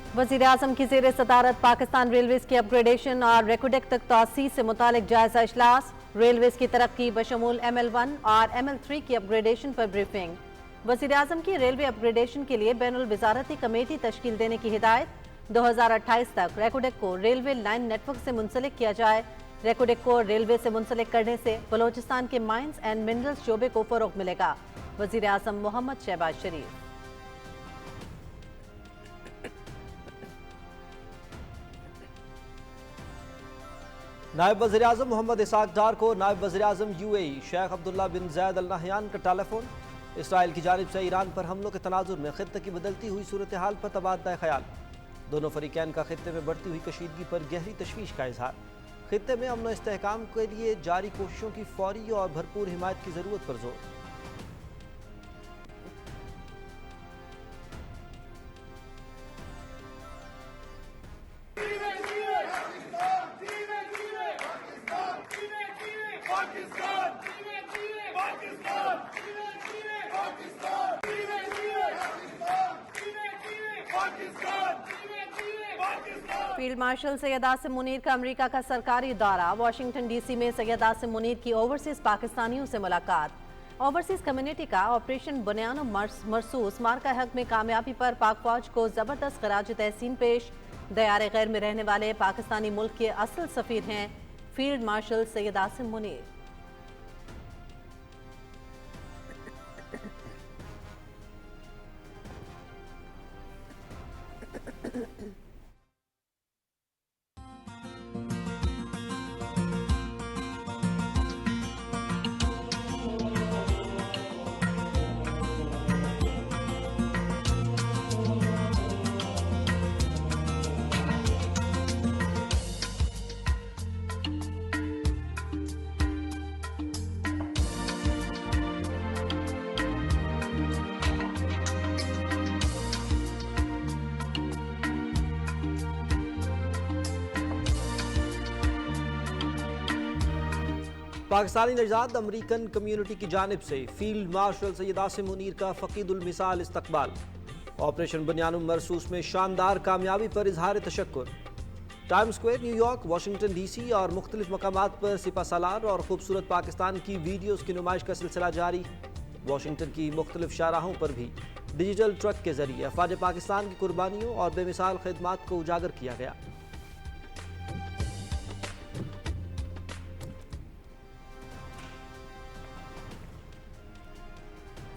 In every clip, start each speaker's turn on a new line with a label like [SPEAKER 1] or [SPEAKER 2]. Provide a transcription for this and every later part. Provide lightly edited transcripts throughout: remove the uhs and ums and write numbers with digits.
[SPEAKER 1] वज़ीर-ए-आज़म की ज़ेर सदारत पाकिस्तान रेलवेज़ की अपग्रेडेशन और रेकोडेक तक तोसी से मुतालिक जायजा इजलास। रेलवेज़ की तरक्की बशमूल ML1 और ML3 की अपग्रेडेशन पर ब्रीफिंग। वज़ीर-ए-आज़म की रेलवे अपग्रेडेशन के लिए बैनुल वज़ारती कमेटी तश्कील देने की हिदायत। 2028 तक रेकोडेक को रेलवे लाइन नेटवर्क से मुंसलिक किया जाए। रेकोडेक को रेलवे से मुंसलिक करने से बलोचिस्तान के माइंस एंड मिनरल्स शोबे को फरोग मिलेगा। वज़ीर-ए-आज़म मोहम्मद शहबाज शरीफ।
[SPEAKER 2] नायब वज़ीर-ए-आज़म मोहम्मद इसाक डार को नायब वज़ीर-ए-आज़म UAE शेख अब्दुल्ला बिन ज़ैद अल नहयान का टेलीफोन। इसराइल की जानिब से ईरान पर हमलों के तनाजुर में खित्ते की बदलती हुई सूरत हाल पर तबादला ख्याल। दोनों फरीकैन का खित्ते में बढ़ती हुई कशीदगी पर गहरी तशवीश का इजहार। खित्ते में अमन व इस्तेहकाम के लिए जारी कोशिशों की फौरी और भरपूर हिमायत की ज़रूरत पर जोर।
[SPEAKER 1] फील्ड मार्शल सैयद आसिम मुनीर का अमेरिका का सरकारी दौरा। वाशिंगटन DC में सैयद आसिम मुनीर की ओवरसीज पाकिस्तानियों से मुलाकात। ओवरसीज कम्युनिटी का ऑपरेशन बुनियानो मरसूस मार्का हक में कामयाबी पर पाक फौज को जबरदस्त खराज तहसीन पेश। दयारे गैर में रहने वाले पाकिस्तानी मुल्क के असल सफीर हैं फील्ड मार्शल सैयद आसिम मुनीर।
[SPEAKER 2] पाकिस्तानी नजात अमरीकन कम्युनिटी की जानिब से फील्ड मार्शल सैयद आसिम मुनीर का फ़कीदुल मिसाल इस्तकबाल। ऑपरेशन बुनियानो मरसूस में शानदार कामयाबी पर इजहार तशक्कुर। Time Square New York, Washington DC और मुख्तलिफ मकामात पर सिपा सालार और खूबसूरत पाकिस्तान की वीडियोज़ की नुमाइश का सिलसिला जारी। वाशिंगटन की मुख्तलिफ शाहराहों पर भी डिजिटल ट्रक के जरिए अफवाज पाकिस्तान की कुर्बानियों और बेमिसाल खिदमात को उजागर किया गया।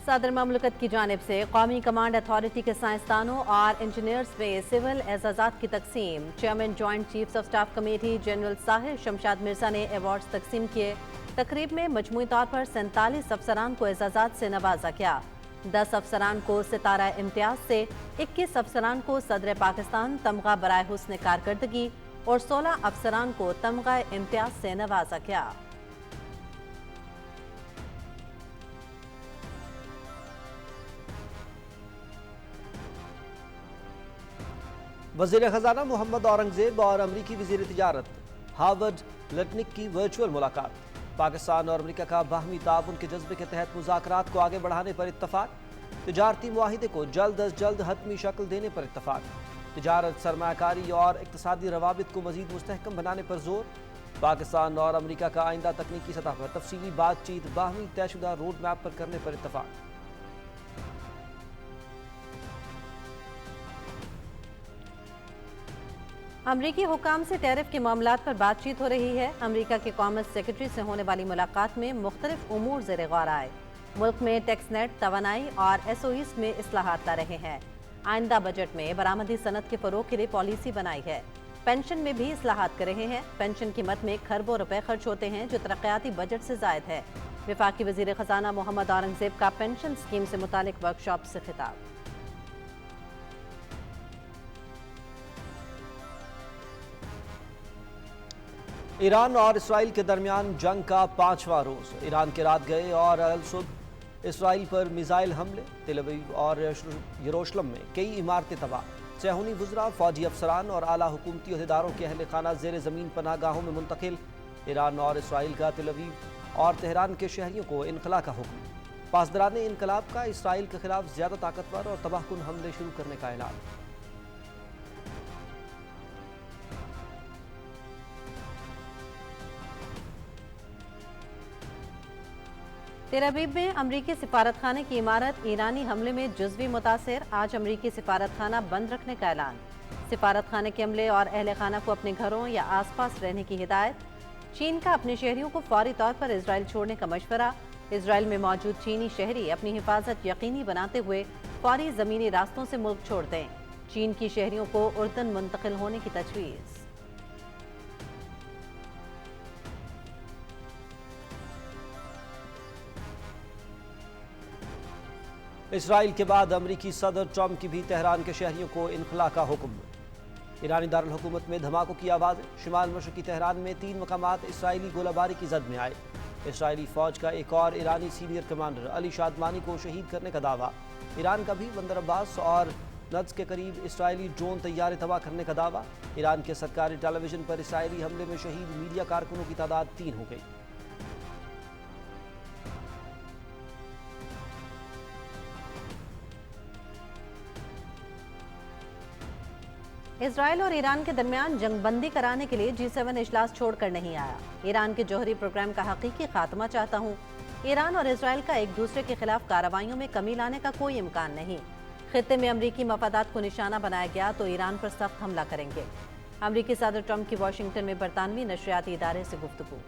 [SPEAKER 1] सदर ममलकत की जानिब से कौमी कमांड अथॉरिटी के साइंसदानों और इंजीनियर्स में सिविल एजाज़ात की तकसीम। Chairman joint chiefs of staff committee general Sahir Shamshad Mirza ने अवार्ड्स तकसीम किए। तकरीब में मजमूई तौर पर 47 अफसरान को एजाज़ात से नवाजा गया। 10 अफसरान को सितारा इम्तियाज से, 21 अफसरान को सदर पाकिस्तान तमगा बराए हुस्न कारकर्दगी और 16 अफसरान को तमगा इम्तियाज से नवाजा गया।
[SPEAKER 2] वज़ीर ख़ज़ाना मोहम्मद औरंगज़ेब और अमरीकी वज़ीर तिजारत हावर्ड लटनिक की वर्चुअल मुलाकात। पाकिस्तान और अमरीका का बाहमी ताउन के जज्बे के तहत मुज़ाकरात को आगे बढ़ाने पर इत्तफ़ाक़। तिजारती मुआहिदे को जल्द अज जल्द हतमी शक्ल देने पर इत्तफ़ाक़। तिजारत, सरमायाकारी और इक़्तिसादी रवाबित को मज़ीद मुस्तहकम बनाने पर जोर। पाकिस्तान और अमरीका का आइंदा तकनीकी सतह पर तफसीली बातचीत बाहमी तयशुदा रोड मैप पर करने पर इत्तफ़ाक़।
[SPEAKER 1] अमरीकी हुकाम से टैरिफ के मामलात पर बातचीत हो रही है। अमरीका के कॉमर्स सेक्रेटरी से होने वाली मुलाकात में मुख्तलिफ उमूर ज़ेर गौर आए। मुल्क में टैक्स नेट, तवानाई और SOEs में इस्लाहात ला रहे हैं। आइंदा बजट में बरामदी सनत के फ़रोग के लिए पॉलिसी बनाई है। पेंशन में भी इस्लाहात कर रहे हैं। पेंशन की मद में खरबों रुपए खर्च होते हैं जो तरक्याती बजट से ज़ायद है। वफाकी वज़ीर ख़ज़ाना मोहम्मद औरंगज़ेब का पेंशन स्कीम से मुतालिक वर्कशॉप से खिताब।
[SPEAKER 2] ईरान और इसराइल के दरमियान जंग का 5वां रोज़। ईरान के रात गए और अल सुबह इसराइल पर मिसाइल हमले। तेल अवीव और यरूशलेम में कई इमारतें तबाह। सेहूनी वज़रा, फौजी अफसरान और आला हुकूमती अहदेदारों के अहल खाना ज़ेर ज़मीन पनाहगाहों में मुंतकिल। ईरान और इसराइल का तेल अवीव और तेहरान के शहरियों को इनखला का हुक्म। पासदारान इनकलाब का इसराइल के खिलाफ ज़्यादा ताकतवर और तबाहकुन हमले शुरू करने का ऐलान।
[SPEAKER 1] तेल अवीव में अमरीकी सिफारतखाने की इमारत ईरानी हमले में जुज़वी मुतासिर, आज अमरीकी सिफारतखाना बंद रखने का ऐलान। सिफारतखाने के अमले और अहल खाना को अपने घरों या आसपास रहने की हिदायत। चीन का अपने शहरियों को फौरी तौर पर इजराइल छोड़ने का मशवरा। इजराइल में मौजूद चीनी शहरी अपनी हिफाजत यकीनी बनाते हुए फौरी ज़मीनी रास्तों से मुल्क छोड़ दें। चीन की शहरियों को उर्दन मुंतकिल होने की तजवीज़।
[SPEAKER 2] इसराइल के बाद अमरीकी सदर ट्रंप की भी तेहरान के शहरियों को इनखला का हुक्म। ईरानी दारुल हुकूमत में धमाकों की आवाज़ें। शिमाल मशरकी तेहरान में 3 मकामात इसराइली गोलाबारी की जद में आए। इसराइली फौज का एक और ईरानी सीनियर कमांडर अली शादमानी को शहीद करने का दावा। ईरान का भी बंदर अब्बास और नद्स के करीब इसराइली ड्रोन तैयारे तबाह करने का दावा। ईरान के सरकारी टेलीविजन पर इसराइली हमले में शहीद मीडिया कारकुनों की तादाद 3 हो गई।
[SPEAKER 1] इजराइल और ईरान के दरमियान जंगबंदी कराने के लिए G7 इजलास छोड़कर नहीं आया। ईरान के जौहरी प्रोग्राम का हकीकी खात्मा चाहता हूँ। ईरान और इजराइल का एक दूसरे के खिलाफ कार्रवाइयों में कमी लाने का कोई इम्कान नहीं। खित्ते में अमरीकी मफादात को निशाना बनाया गया तो ईरान पर सख्त हमला करेंगे। अमरीकी सदर ट्रंप की वाशिंगटन में बरतानवी नशरियाती इदारे से गुफ्तगू।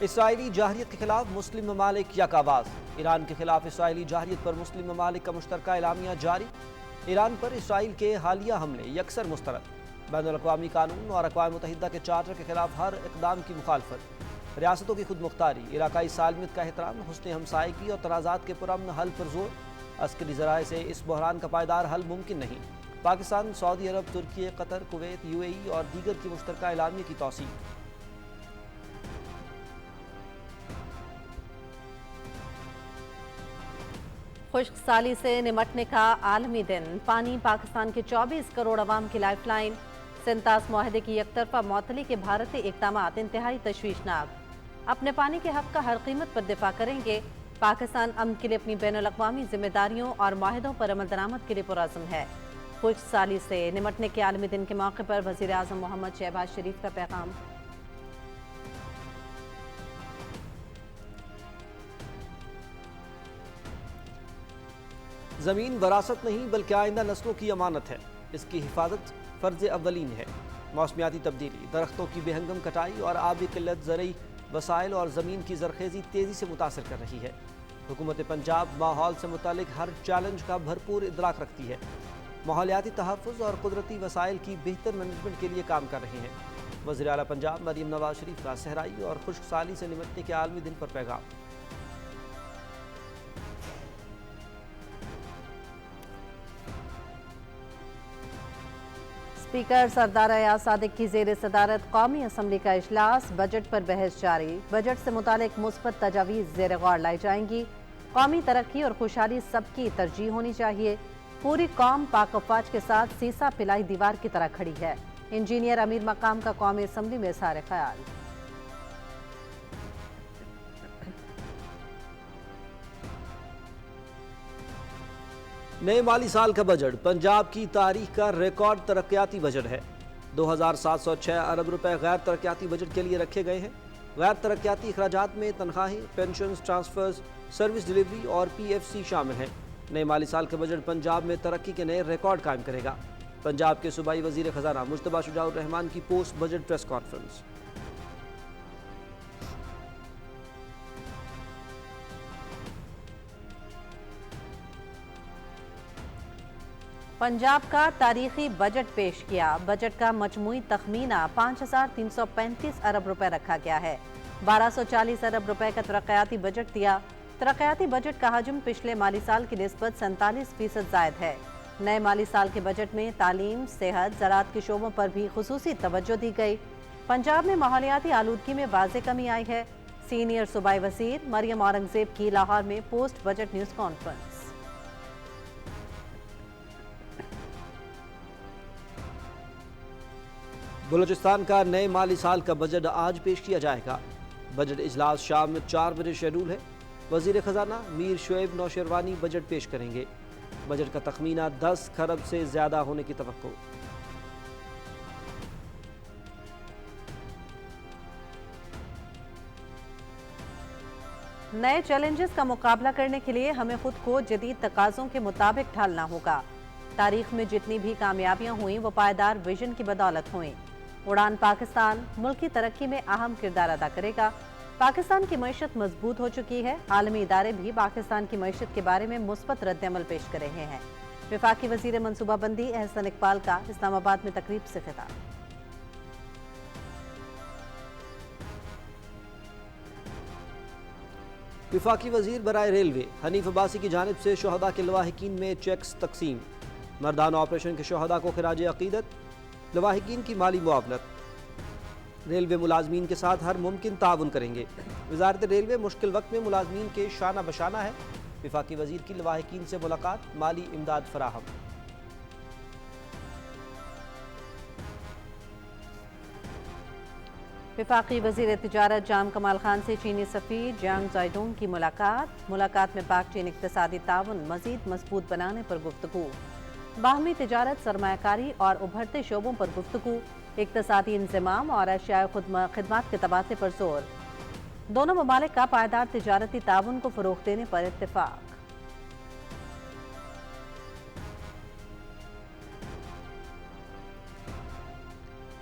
[SPEAKER 2] इसराइली जाहरियत के खिलाफ मुस्लिम ममालिक यक आवाज़। ईरान के खिलाफ इसराइली जाहरियत पर मुस्लिम ममालिक का मुश्तरका एलामिया जारी। ईरान पर इसराइल के हालिया हमले यकसर मुस्तरद। बैनुल-अक़वामी कानून और अक़वाम मुत्तहिदा के चार्टर के खिलाफ हर इक़दाम की मुखालफत। रियासतों की खुद मुख्तारी, इलाकाई सालमियत का एहतराम, हुस्न हमसायगी और तनाज़ात के पुरअमन हल पर जोर। अस्करी ज़राए से इस बहरान का पायदार हल मुमकिन नहीं। पाकिस्तान, सऊदी अरब, तुर्की, कतर, कुवैत, UAE और दीगर की मुश्तरका एलामिया की तौसीक़।
[SPEAKER 1] खुश्क साली से निमटने का आलमी दिन। पानी पाकिस्तान के 24 करोड़ अवाम की लाइफ लाइन। सिंतास मुआहदे की एकतरफा मअतली के भारतीय इक़दामात इंतहाई तशवीशनाक। अपने पानी के हक़ का हर कीमत पर दिफा करेंगे। पाकिस्तान अमन के लिए अपनी बैनुल-अक़वामी जिम्मेदारियों और माहिदों पर अमल दरामद के लिए पुरअज़्म है। खुश्क साली से निमटने के आलमी दिन के मौके पर वज़ीर आज़म मोहम्मद शहबाज शरीफ का पैगाम।
[SPEAKER 2] ज़मीन वरासत नहीं बल्कि आइंदा नस्लों की अमानत है। इसकी हिफाजत फ़र्ज़ अव्वलीन है। मौसमियाती तब्दीली, दरख्तों की बेहंगम कटाई और आबी किल्लत ज़रई वसाइल और ज़मीन की ज़रखेज़ी तेज़ी से मुतासर कर रही है। हुकूमत पंजाब माहौल से मुतालिक हर चैलेंज का भरपूर इदराक रखती है। माहौलियाती तहफ़्फ़ुज़ और कुदरती वसाइल की बेहतर मैनेजमेंट के लिए काम कर रहे हैं। वज़ीर आला पंजाब मरीम नवाज शरीफ का सहराई और खुश्क साली से निमटने के आलमी दिन पर पैगाम।
[SPEAKER 1] स्पीकर सरदार अयाज सादिक की ज़ेर सदारत कौमी असम्बली का इजलास। बजट पर बहस जारी। बजट से मुतालिक मुस्बत तजावीज़ ज़ेर गौर लाई जाएंगी। कौमी तरक्की और खुशहाली सबकी तरजीह होनी चाहिए। पूरी कौम पाक अफवाज के साथ सीसा पिलाई दीवार की तरह खड़ी है। इंजीनियर अमीर मकाम का कौमी असम्बली में इज़हार ख्याल।
[SPEAKER 2] नए माली साल का बजट पंजाब की तारीख का रिकॉर्ड तरक्याती बजट है। 2706 अरब रुपए गैर तरक्याती बजट के लिए रखे गए हैं। गैर तरक्याती अखराजात में तनख्वाहें, पेंशन, ट्रांसफर्स, सर्विस डिलीवरी और PFC शामिल हैं। नए माली साल का बजट पंजाब में तरक्की के नए रिकॉर्ड कायम करेगा। पंजाब के सूबाई वजीर खजाना मुश्तबा शुजाउर रहमान की post budget press conference.
[SPEAKER 1] Punjab का तारीखी बजट पेश किया। बजट का मजमूई तखमीना 5335 अरब रुपए रखा गया है। 1240 अरब रुपए का तरक्याती बजट दिया। तरक्याती बजट का हजम पिछले माली साल की निस्बत 47% जायद है। नए माली साल के बजट में तालीम, सेहत, ज़राअत के शोबों पर भी खुसूसी तवज्जो दी गई। पंजाब में माहौलियाती आलूदगी में वाज़ेह कमी आई है। सीनियर सूबाई वज़ीर मरियम औरंगज़ेब की लाहौर में post budget news conference.
[SPEAKER 2] Balochistan का नए माली साल का बजट आज पेश किया जाएगा। बजट इजलास शाम में 4 बजे शेड्यूल है। वजीर खजाना मीर शुएब नौशेरवानी बजट पेश करेंगे। बजट का तखमीना 10 खरब से ज्यादा होने की तवक्को।
[SPEAKER 1] نئے چیلنجز کا مقابلہ کرنے کے لیے ہمیں خود کو جدید تقاضوں کے مطابق ڈھالنا ہوگا۔ تاریخ میں جتنی بھی کامیابیاں ہوئیں وہ پائیدار ویژن کی بدولت ہوئیں۔ اڑان پاکستان ملک کی ترقی میں اہم کردار ادا کرے گا۔ پاکستان کی معیشت مضبوط ہو چکی ہے۔ عالمی ادارے بھی پاکستان کی معیشت کے بارے میں مثبت رد عمل پیش کر رہے ہیں۔ وفاقی وزیر منصوبہ بندی احسن اقبال کا اسلام آباد میں تقریب سے خطاب۔
[SPEAKER 2] وفاقی وزیر برائے ریلوے حنیف عباسی کی جانب سے شہداء کے لواحقین میں چیکس تقسیم۔ مردانہ آپریشن کے شہداء کو خراج عقیدت، لواحقین کی مالی معاونت۔ ریلوے ملازمین کے ساتھ ہر ممکن تعاون کریں گے۔ وزارت ریلوے مشکل وقت میں ملازمین کے شانہ بشانہ ہے۔ وفاقی وزیر کی لواحقین سے ملاقات، مالی امداد فراہم۔
[SPEAKER 1] وفاقی وزیر تجارت جام کمال خان سے چینی سفیر جیانگ زائیڈونگ کی ملاقات میں پاک چین اقتصادی تعاون مزید مضبوط بنانے پر گفتگو۔ باہمی تجارت، سرمایہ کاری اور ابھرتے شعبوں پر گفتگو، اقتصادی انضمام اور اشیاء خدمات کے تبادلے پر زور۔ دونوں ممالک کا پائیدار تجارتی تعاون کو فروغ دینے پر اتفاق۔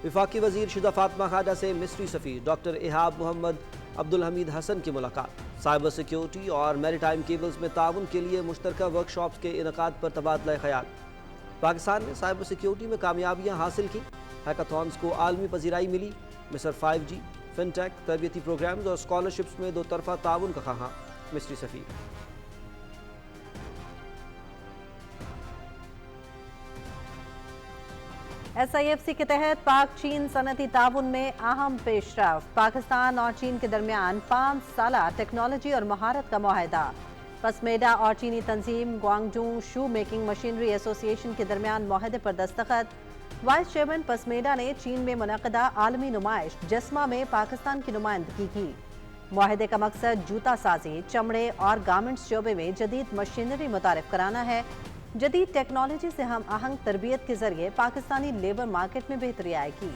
[SPEAKER 2] وفاقی وزیر شدہ فاطمہ خواجہ سے مصری سفیر ڈاکٹر احاب محمد عبدالحمید حسن کی ملاقات۔ سائبر سیکیورٹی اور میری ٹائم کیبلز میں تعاون کے لیے مشترکہ ورکشاپس کے انعقاد پر تبادلہ خیال۔ پاکستان نے سائبر سیکیورٹی میں کامیابیاں حاصل کی، ہیکاتھونز کو عالمی پذیرائی ملی۔ مصر 5G، فن ٹیک، تربیتی پروگرامز اور اسکالرشپس میں دو طرفہ تعاون کا خواہاں، مصری سفیر۔
[SPEAKER 1] SIFC کے تحت پاک چین صنعتی تعاون میں اہم پیش رفت۔ پاکستان اور چین کے درمیان 5 سالہ ٹیکنالوجی اور مہارت کا معاہدہ۔ پسمیڈا اور چینی تنظیم گوانگڈونگ شو میکنگ مشینری ایسوسی ایشن کے درمیان معاہدے پر دستخط۔ وائس چیئرمین پسمیڈا نے چین میں منعقدہ عالمی نمائش جسمہ میں پاکستان کی نمائندگی کی۔ معاہدے کا مقصد جوتا سازی، چمڑے اور گارمنٹس شعبے میں جدید مشینری متعارف کرانا ہے۔ جدید ٹیکنالوجی سے ہم آہنگ تربیت کے ذریعے پاکستانی لیبر مارکیٹ میں بہتری آئے گی۔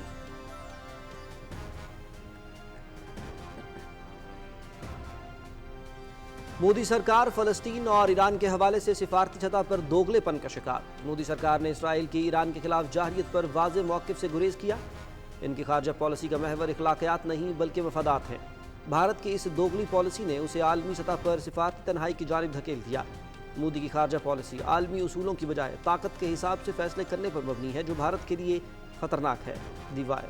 [SPEAKER 2] مودی سرکار فلسطین اور ایران کے حوالے سے سفارتی سطح پر دوگلے پن کا شکار۔ مودی سرکار نے اسرائیل کی ایران کے خلاف جارحیت پر واضح موقف سے گریز کیا۔ ان کی خارجہ پالیسی کا محور اخلاقیات نہیں بلکہ مفادات ہیں۔ بھارت کی اس دوگلی پالیسی نے اسے عالمی سطح پر سفارتی تنہائی کی جانب دھکیل دیا۔ مودی کی خارجہ پالیسی عالمی اصولوں کی بجائے طاقت کے حساب سے فیصلے کرنے پر مبنی ہے، جو بھارت کے لیے خطرناک ہے۔ دی وائر۔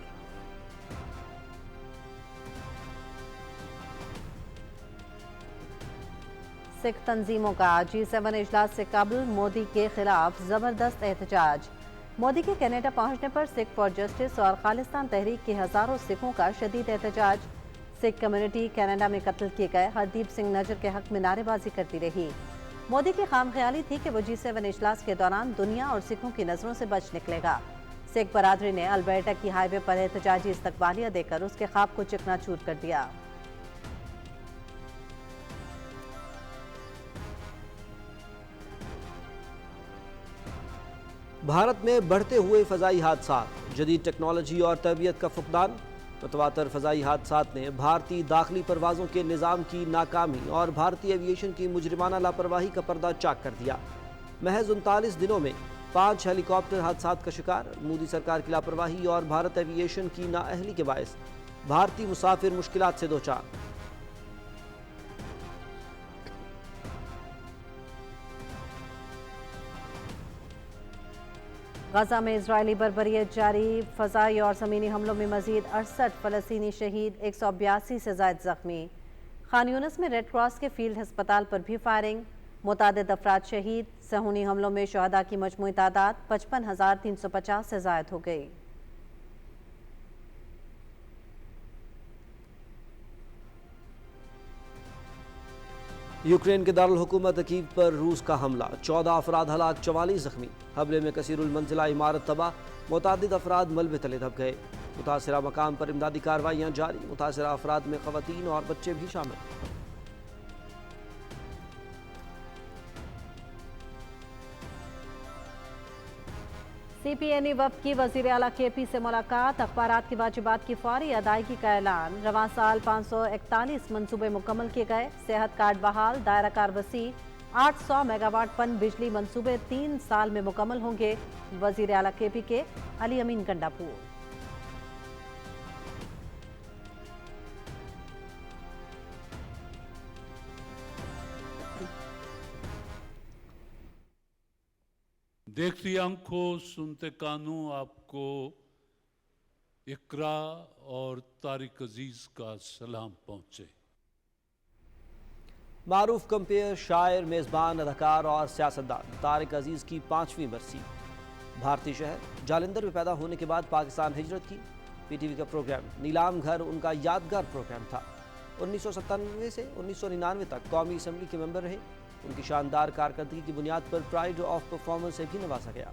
[SPEAKER 1] سکھ تنظیموں کا G7 اجلاس سے قبل مودی کے خلاف زبردست احتجاج۔ مودی کے کینیڈا پہنچنے پر سکھ فار جسٹس اور خالصتان تحریک کے ہزاروں سکھوں کا شدید احتجاج۔ سکھ کمیونٹی کینیڈا میں قتل کیے گئے ہردیپ سنگھ نجر کے حق میں نعرے بازی کرتی رہی۔ مودی کی خام خیالی تھی کہ وہ G7 اجلاس کے دوران دنیا اور سکھوں کی نظروں سے بچ نکلے گا۔ سکھ برادری نے البرٹا کی ہائی وے پر احتجاجی استقبالیہ دے کر اس کے خواب کو چکنا چور کر دیا۔
[SPEAKER 2] بھارت میں بڑھتے ہوئے فضائی حادثات، جدید ٹیکنالوجی اور تربیت کا فقدان۔ متواتر فضائی حادثات نے بھارتی داخلی پروازوں کے نظام کی ناکامی اور بھارتی ایوی ایشن کی مجرمانہ لاپرواہی کا پردہ چاک کر دیا۔ محض 39 دنوں میں 5 ہیلی کاپٹر حادثات کا شکار۔ مودی سرکار کی لاپرواہی اور بھارت ایوی ایشن کی نااہلی کے باعث بھارتی مسافر مشکلات سے دوچار۔
[SPEAKER 1] غزہ میں اسرائیلی بربریت جاری، فضائی اور زمینی حملوں میں مزید 68 فلسطینی شہید، 182 سے زائد زخمی۔ خان یونس میں ریڈ کراس کے فیلڈ ہسپتال پر بھی فائرنگ، متعدد افراد شہید۔ صہیونی حملوں میں شہداء کی مجموعی تعداد 55,350 سے زائد ہو گئی۔
[SPEAKER 2] یوکرین کے دارالحکومت کیو پر روس کا حملہ، 14 افراد ہلاک، 44 زخمی۔ حملے میں کثیر المنزلہ عمارت تباہ، متعدد افراد ملبے تلے دب گئے۔ متاثرہ مقام پر امدادی کارروائیاں جاری، متاثرہ افراد میں خواتین اور بچے بھی شامل۔
[SPEAKER 1] CPNE वफ्द की वज़ीर आला KP से मुलाकात, अखबारात की वाजिबात की फौरी अदायगी का ऐलान। रवां साल 541 मनसूबे मुकम्मल किए गए, सेहत कार्ड बहाल, दायरा कार वसी, 800 मेगावाट पन बिजली मनसूबे 3 साल में मुकम्मल होंगे। वज़ीर आला KP के अली अमीन गंडापुर।
[SPEAKER 3] देखती आंखों सुनते कानों आपको इकरा और तारिक अजीज का सलाम पहुंचे।
[SPEAKER 2] मारूफ कंपेयर, शायर, मेज़बान, अदाकार और सियासतदान तारिक अजीज की 5वीं बरसी। भारतीय शहर जालंधर में पैदा होने के बाद पाकिस्तान हिजरत की। PTV का प्रोग्राम नीलाम घर उनका यादगार प्रोग्राम था। 1997 से 1999 तक कौमी असम्बली के मेंबर रहे। उनकी शानदार कारकर्दगी की बुनियाद पर प्राइड ऑफ परफॉर्मेंस से भी नवाजा गया।